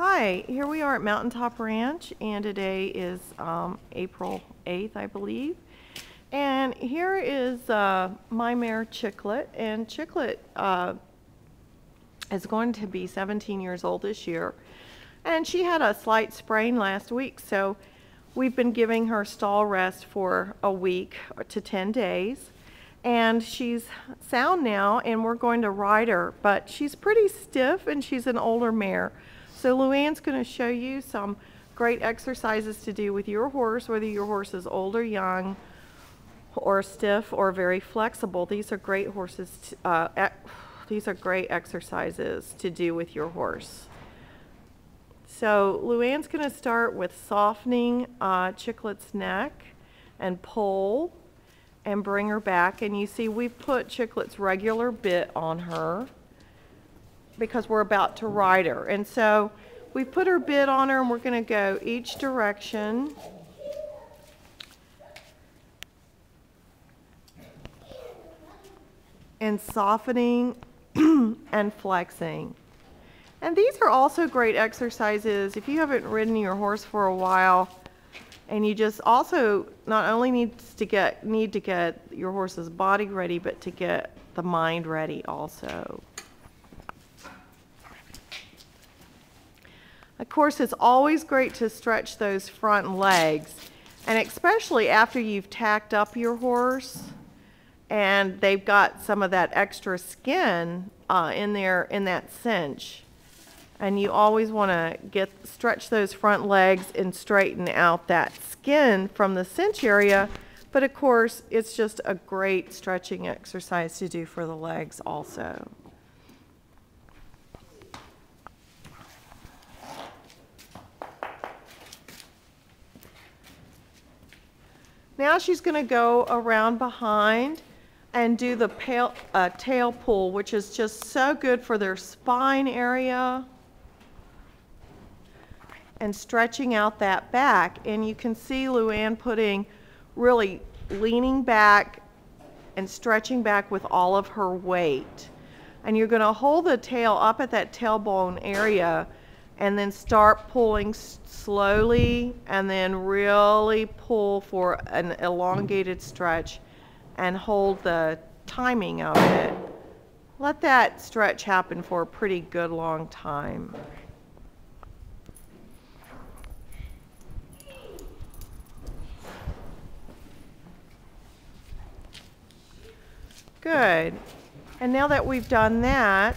Hi, here we are at Mountaintop Ranch, and today is April 8th, I believe. And here is my mare Chicklet, and Chicklet is going to be 17 years old this year. And she had a slight sprain last week, so we've been giving her stall rest for a week to 10 days. And she's sound now, and we're going to ride her, but she's pretty stiff and she's an older mare. So Luann's going to show you some great exercises to do with your horse, whether your horse is old or young, or stiff or very flexible. These are great horses. These are great exercises to do with your horse. So Luann's going to start with softening Chicklet's neck and pull and bring her back. And you see we've put Chicklet's regular bit on her because we're about to ride her. And so we put her bit on her, and we're going to go each direction. And softening and flexing. And these are also great exercises if you haven't ridden your horse for a while, and you just also not only need to get your horse's body ready, but to get the mind ready also. Of course, it's always great to stretch those front legs, and especially after you've tacked up your horse and they've got some of that extra skin in that cinch. And you always want to stretch those front legs and straighten out that skin from the cinch area. But of course, it's just a great stretching exercise to do for the legs also. Now she's going to go around behind and do the tail pull, which is just so good for their spine area and stretching out that back. And you can see Luann really leaning back and stretching back with all of her weight. And you're going to hold the tail up at that tailbone area and then start pulling slowly, and then really pull for an elongated stretch and hold the timing of it. Let that stretch happen for a pretty good long time. Good. And now that we've done that,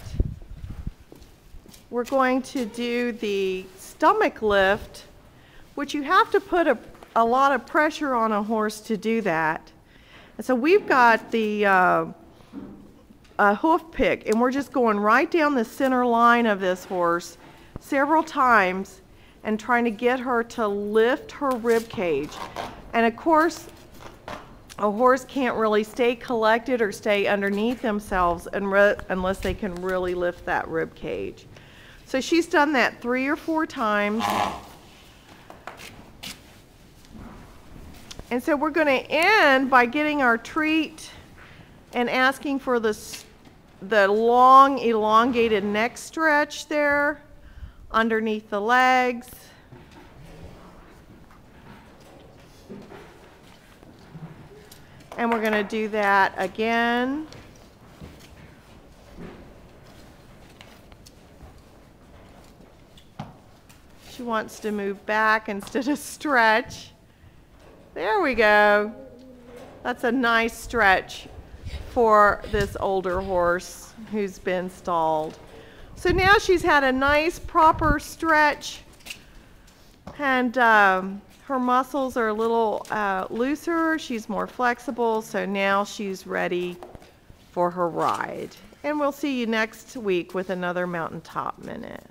we're going to do the stomach lift, which you have to put a lot of pressure on a horse to do that. And so we've got the hoof pick, and we're just going right down the center line of this horse several times and trying to get her to lift her rib cage. And of course, a horse can't really stay collected or stay underneath themselves unless they can really lift that rib cage. So she's done that 3 or 4 times. And so we're going to end by getting our treat and asking for the long elongated neck stretch there underneath the legs. And we're going to do that again. She wants to move back instead of stretch. There we go. That's a nice stretch for this older horse who's been stalled. So now she's had a nice proper stretch, and her muscles are a little looser. She's more flexible, so now she's ready for her ride. And we'll see you next week with another Mountaintop Minute.